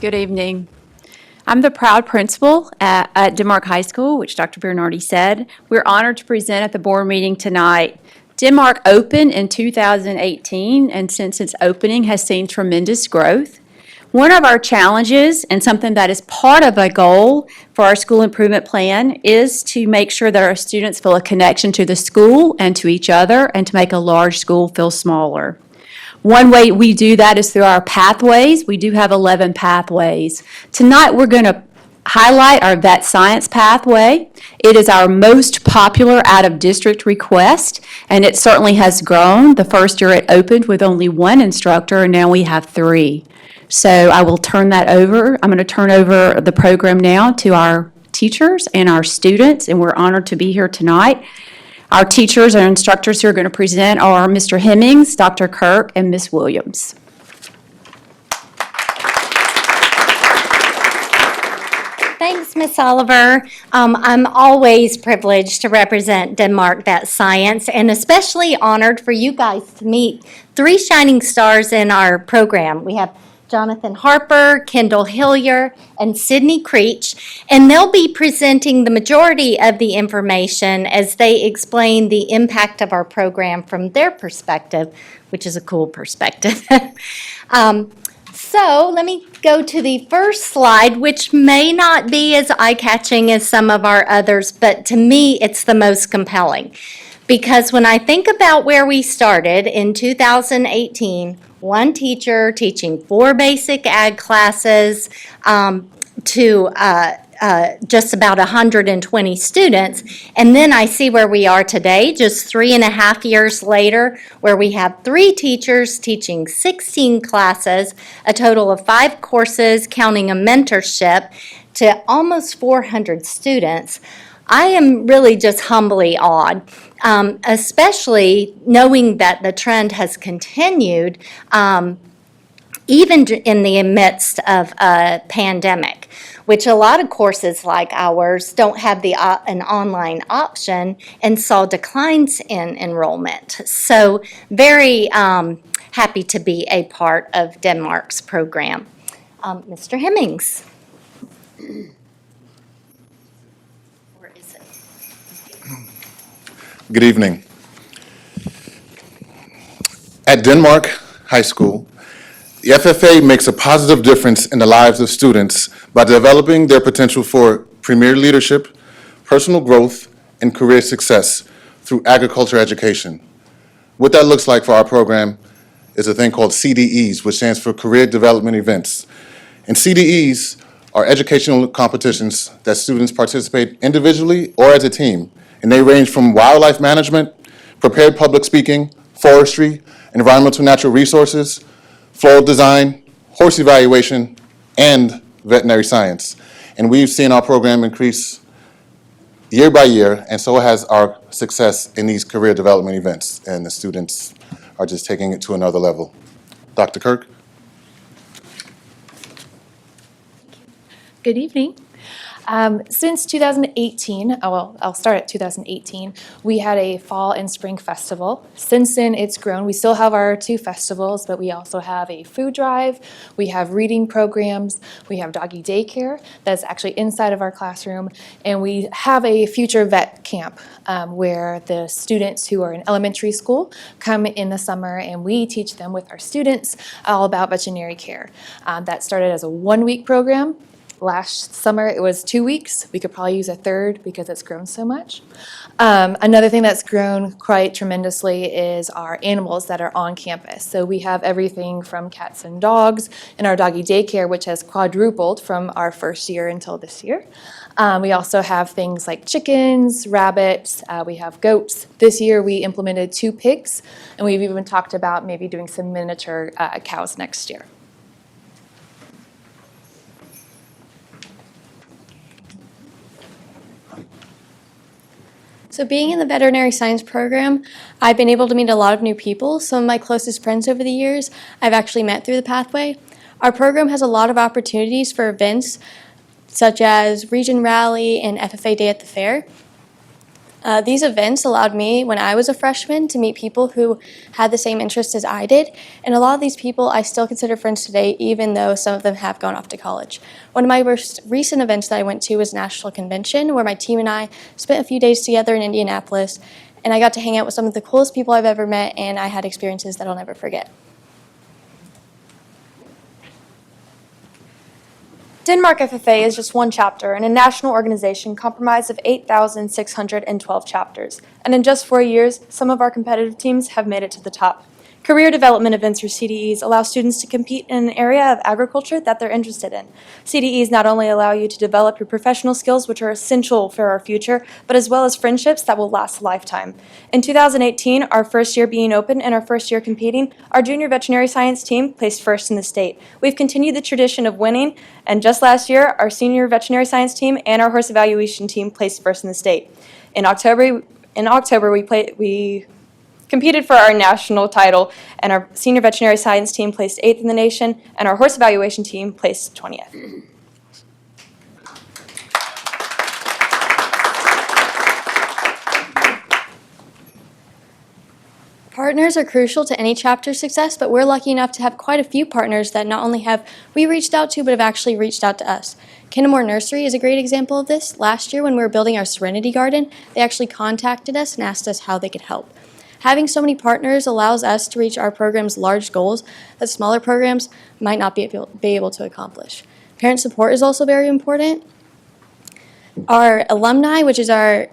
Good evening. I'm the proud principal at Denmark High School, which Dr. Bernardi said. We're honored to present at the board meeting tonight. Denmark opened in 2018, and since its opening has seen tremendous growth. One of our challenges, and something that is part of a goal for our school improvement plan, is to make sure that our students feel a connection to the school and to each other, and to make a large school feel smaller. One way we do that is through our pathways. We do have 11 pathways. Tonight, we're going to highlight our vet science pathway. It is our most popular out-of-district request, and it certainly has grown. The first year it opened with only one instructor, and now we have 3. So I will turn that over. I'm going to turn over the program now to our teachers and our students, and we're honored to be here tonight. Our teachers and instructors who are going to present are Mr. Hemmings, Dr. Kirk, and Ms. Williams. Thanks, Ms. Oliver. I'm always privileged to represent Denmark Vet Science, and especially honored for you guys to meet 3 shining stars in our program. We have Jonathan Harper, Kendall Hillier, and Sydney Creech, and they'll be presenting the majority of the information as they explain the impact of our program from their perspective, which is a cool perspective. So let me go to the first slide, which may not be as eye-catching as some of our others, but to me, it's the most compelling. Because when I think about where we started in 2018, one teacher teaching 4 basic ag classes to just about 120 students. And then I see where we are today, just 3.5 years later, where we have 3 teachers teaching 16 classes, a total of 5 courses, counting a mentorship, to almost 400 students. I am really just humbly awed, especially knowing that the trend has continued even in the midst of a pandemic, which a lot of courses like ours don't have an online option and saw declines in enrollment. So very happy to be a part of Denmark's program. Mr. Hemmings. Where is it? Good evening. At Denmark High School, the FFA makes a positive difference in the lives of students by developing their potential for premier leadership, personal growth, and career success through agriculture education. What that looks like for our program is a thing called CDEs, which stands for Career Development Events. And CDEs are educational competitions that students participate individually or as a team. And they range from wildlife management, prepared public speaking, forestry, environmental natural resources, floral design, horse evaluation, and veterinary science. And we've seen our program increase year by year, and so has our success in these career development events. And the students are just taking it to another level. Dr. Kirk? Good evening. Since 2018, I'll start at 2018, we had a fall and spring festival. Since then, it's grown. We still have our 2 festivals, but we also have a food drive, we have reading programs, we have doggy daycare that's actually inside of our classroom, and we have a future vet camp where the students who are in elementary school come in the summer and we teach them with our students all about veterinary care. That started as a 1-week program. Last summer, it was 2 weeks. We could probably use a 3rd because it's grown so much. Another thing that's grown quite tremendously is our animals that are on campus. So we have everything from cats and dogs in our doggy daycare, which has quadrupled from our first year until this year. We also have things like chickens, rabbits, we have goats. This year we implemented 2 pigs, and we've even talked about maybe doing some miniature cows next year. So being in the veterinary science program, I've been able to meet a lot of new people. Some of my closest friends over the years I've actually met through the pathway. Our program has a lot of opportunities for events such as Region Rally and FFA Day at the Fair. These events allowed me, when I was a freshman, to meet people who had the same interests as I did, and a lot of these people I still consider friends today, even though some of them have gone off to college. One of my most recent events that I went to was National Convention, where my team and I spent a few days together in Indianapolis, and I got to hang out with some of the coolest people I've ever met, and I had experiences that I'll never forget. Denmark FFA is just one chapter in a national organization comprised of 8,612 chapters, and in just 4 years, some of our competitive teams have made it to the top. Career development events, or CDEs, allow students to compete in an area of agriculture that they're interested in. CDEs not only allow you to develop your professional skills, which are essential for our future, but as well as friendships that will last a lifetime. In 2018, our first year being open and our first year competing, our junior veterinary science team placed first in the state. We've continued the tradition of winning, and just last year, our senior veterinary science team and our horse evaluation team placed first in the state. In October, we competed for our national title, and our senior veterinary science team placed 8th in the nation, and our horse evaluation team placed 20th. Partners are crucial to any chapter's success, but we're lucky enough to have quite a few partners that not only have we reached out to, but have actually reached out to us. Kennemore Nursery is a great example of this. Last year when we were building our Serenity Garden, they actually contacted us and asked us how they could help. Having so many partners allows us to reach our program's large goals that smaller programs might not be able to accomplish. Parent support is also very important. Our alumni, which is our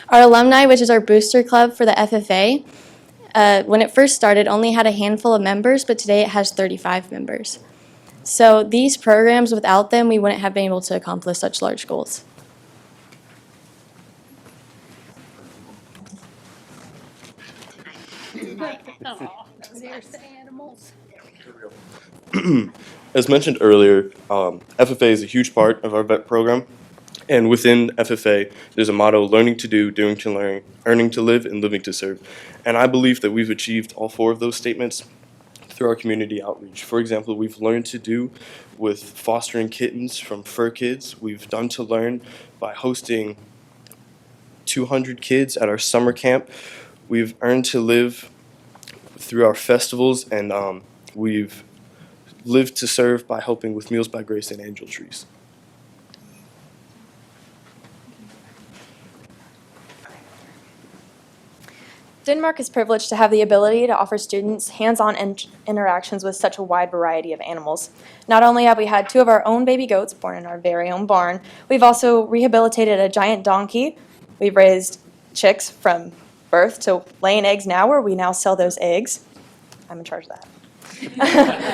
alumni, which is our booster club for the FFA, when it first started, only had a handful of members, but today it has 35 members. So these programs, without them, we wouldn't have been able to accomplish such large goals. As mentioned earlier, FFA is a huge part of our vet program, and within FFA, there's a motto: learning to do, doing to learn, earning to live, and living to serve. And I believe that we've achieved all 4 of those statements through our community outreach. For example, we've learned to do with fostering kittens from fur kids. We've done to learn by hosting 200 kids at our summer camp. We've earned to live through our festivals, and we've lived to serve by helping with Meals by Grace and Angel Trees. Denmark is privileged to have the ability to offer students hands-on interactions with such a wide variety of animals. Not only have we had 2 of our own baby goats born in our very own barn, we've also rehabilitated a giant donkey. We've raised chicks from birth to laying eggs now, where we now sell those eggs. I'm in charge of that.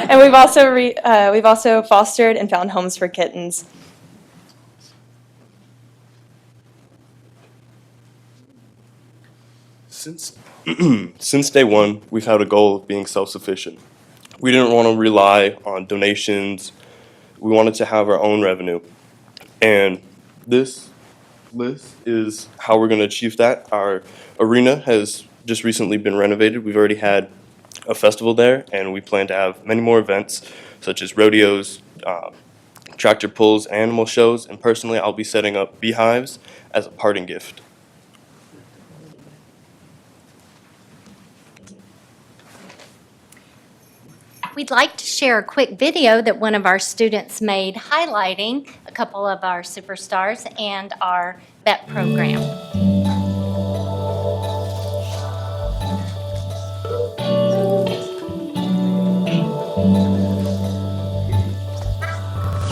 And we've also fostered and found homes for kittens. Since day one, we've had a goal of being self-sufficient. We didn't want to rely on donations. We wanted to have our own revenue. And this list is how we're going to achieve that. Our arena has just recently been renovated. We've already had a festival there, and we plan to have many more events, such as rodeos, tractor pulls, animal shows, and personally, I'll be setting up beehives as a parting gift. We'd like to share a quick video that one of our students made highlighting a couple of our superstars and our vet program.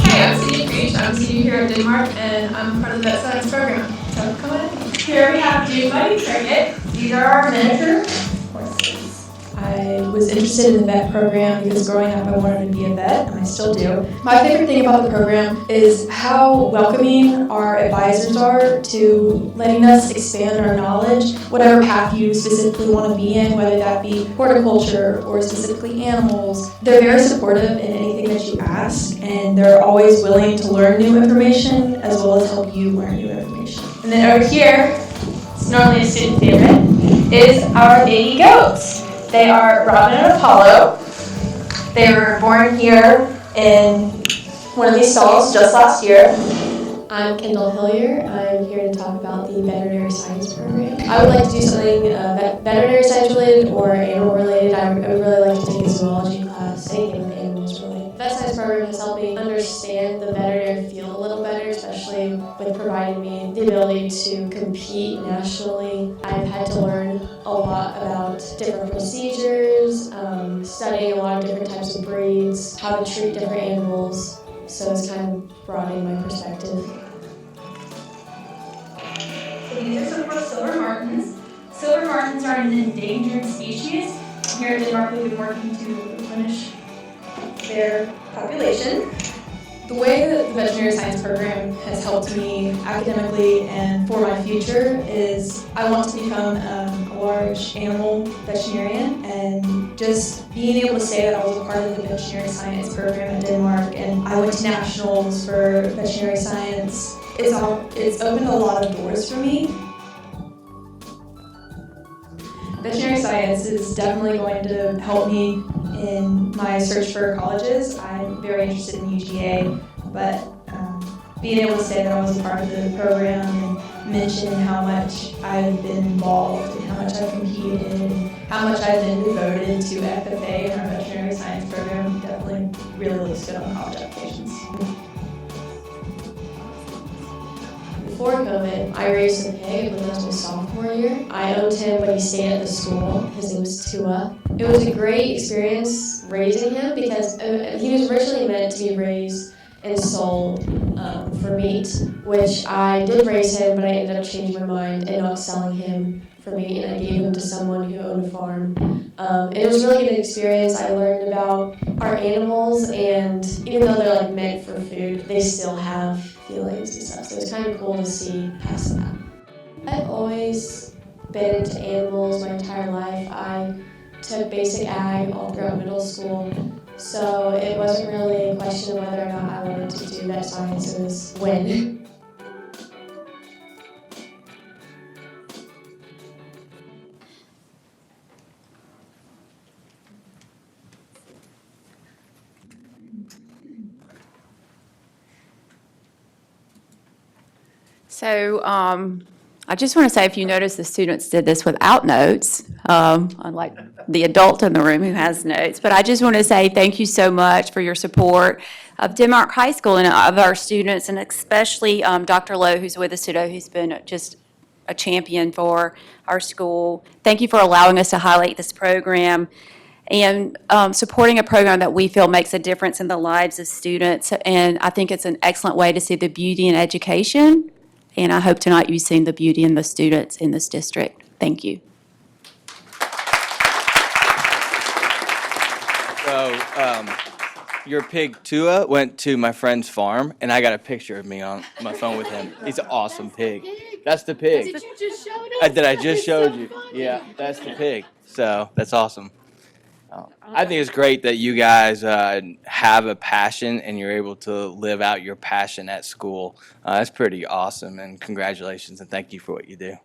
Hey, I'm Steve Creech. I'm a senior here at Denmark, and I'm part of the vet science program. So come on. Here we have Buddy Cricket. These are our miniature horses. I was interested in the vet program because growing up I wanted to be a vet, and I still do. My favorite thing about the program is how welcoming our advisors are to letting us expand our knowledge, whatever path you specifically want to be in, whether that be horticulture or specifically animals. They're very supportive in anything that you ask, and they're always willing to learn new information as well as help you learn new information. And then over here, it's normally a student favorite, is our baby goats. They are Robin and Apollo. They were born here in one of these stalls just last year. I'm Kendall Hillier. I'm here to talk about the veterinary science program. I would like to do something veterinary science related or animal related. I would really like to take a zoology class, anything with animals really. The vet science program has helped me understand the veterinary field a little better, especially with providing me the ability to compete nationally. I've had to learn a lot about different procedures, studying a lot of different types of breeds, how to treat different animals. So it's kind of broadening my perspective. These are some of our silver martins. Silver martins are an endangered species. Here in Denmark, we've been working to replenish their population. The way that the veterinary science program has helped me academically and for my future is I want to become a large animal veterinarian, and just being able to say that I was a part of the veterinary science program at Denmark and I went to nationals for veterinary science. It's opened a lot of doors for me. Veterinary science is definitely going to help me in my search for colleges. I'm very interested in UGA, but being able to say that I was a part of the program and mention how much I've been involved and how much I've competed and how much I've been devoted to FFA and our veterinary science program definitely really looks good on college applications. Before COVID, I raised a pig when I was my sophomore year. I owned him, but he stayed at the school. His name was Tua. It was a great experience raising him because he was originally meant to be raised and sold for meat, which I did raise him, but I ended up changing my mind and not selling him for meat, and I gave him to someone who owned a farm. And it was a really good experience. I learned about our animals, and even though they're like meant for food, they still have feelings and stuff. So it's kind of cool to see past that. I've always been into animals my entire life. I took basic ag all throughout middle school. So it wasn't really a question of whether or not I wanted to do vet science, it was when. So I just want to say, if you notice, the students did this without notes, unlike the adult in the room who has notes. But I just want to say thank you so much for your support of Denmark High School and of our students, and especially Dr. Lowe, who's with us today, who's been just a champion for our school. Thank you for allowing us to highlight this program and supporting a program that we feel makes a difference in the lives of students. And I think it's an excellent way to see the beauty in education. And I hope tonight you've seen the beauty in the students in this district. Thank you. So, your pig Tua went to my friend's farm, and I got a picture of me on my phone with him. He's an awesome pig. That's the pig. That you just showed us? That I just showed you. So funny. Yeah, that's the pig. So that's awesome. I think it's great that you guys have a passion and you're able to live out your passion at school. That's pretty awesome, and congratulations, and thank you for what you do.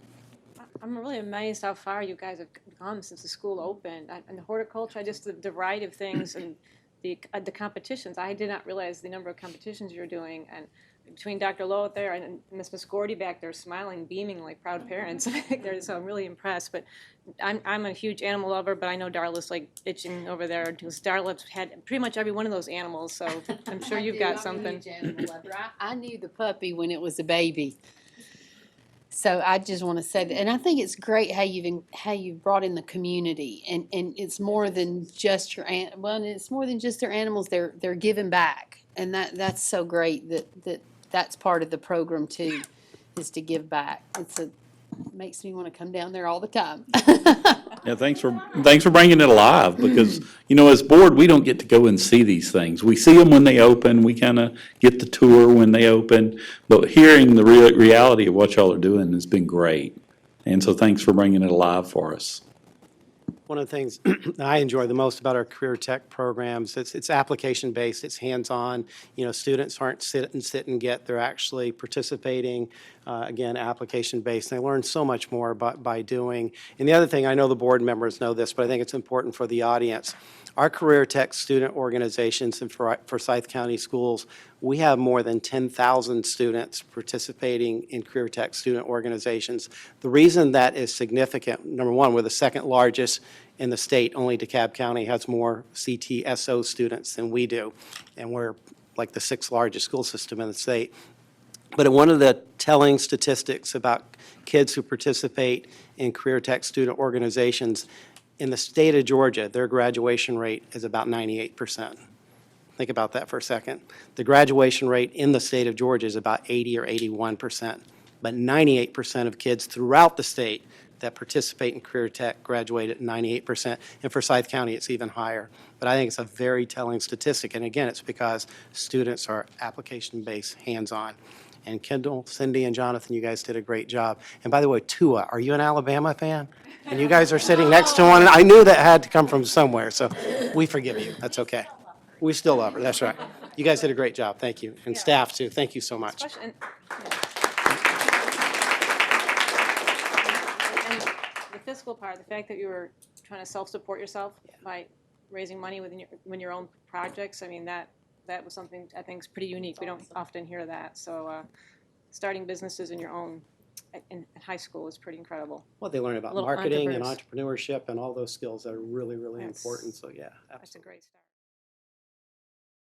I'm really amazed how far you guys have come since the school opened. And the horticulture, just the variety of things and the competitions. I did not realize the number of competitions you're doing. And between Dr. Lowe out there and Miss Gordy back there smiling, beaming like proud parents, so I'm really impressed. But I'm a huge animal lover, but I know Darla's like itching over there because Darla's had pretty much every one of those animals, so I'm sure you've got something. I knew the puppy when it was a baby. So I just want to say that, and I think it's great how you've brought in the community, and it's more than just it's more than just their animals. They're giving back, and that's so great that's part of the program too, is to give back. Makes me want to come down there all the time. Yeah, thanks for bringing it alive, because, as board, we don't get to go and see these things. We see them when they open, we kind of get the tour when they open, but hearing the reality of what y'all are doing has been great. And so thanks for bringing it alive for us. One of the things I enjoy the most about our career tech programs, it's application-based, it's hands-on. Students aren't sit and get, they're actually participating, again, application-based. And I learn so much more by doing. And the other thing, I know the board members know this, but I think it's important for the audience. Our career tech student organizations in Forsyth County Schools, we have more than 10,000 students participating in Career Tech student organizations. The reason that is significant, number one, we're the second largest in the state. Only DeKalb County has more CTSO students than we do, and we're like the sixth largest school system in the state. But one of the telling statistics about kids who participate in Career Tech student organizations, in the state of Georgia, their graduation rate is about 98%. Think about that for a second. The graduation rate in the state of Georgia is about 80 or 81%, but 98% of kids throughout the state that participate in Career Tech graduate at 98%. In Forsyth County, it's even higher. But I think it's a very telling statistic, and again, it's because students are application-based, hands-on. And Kendall, Cindy, and Jonathan, you guys did a great job. And by the way, Tua, are you an Alabama fan? And you guys are sitting next to one, and I knew that had to come from somewhere, so we forgive you. That's okay. We still love her, that's right. You guys did a great job, thank you. And staff, too, thank you so much. And the fiscal part, the fact that you were trying to self-support yourself by raising money within your own projects, I mean, that was something I think is pretty unique. We don't often hear that. So starting businesses in your own in high school is pretty incredible. Well, they learn about marketing and entrepreneurship and all those skills that are really, really important. So, yeah, absolutely. That's a great start.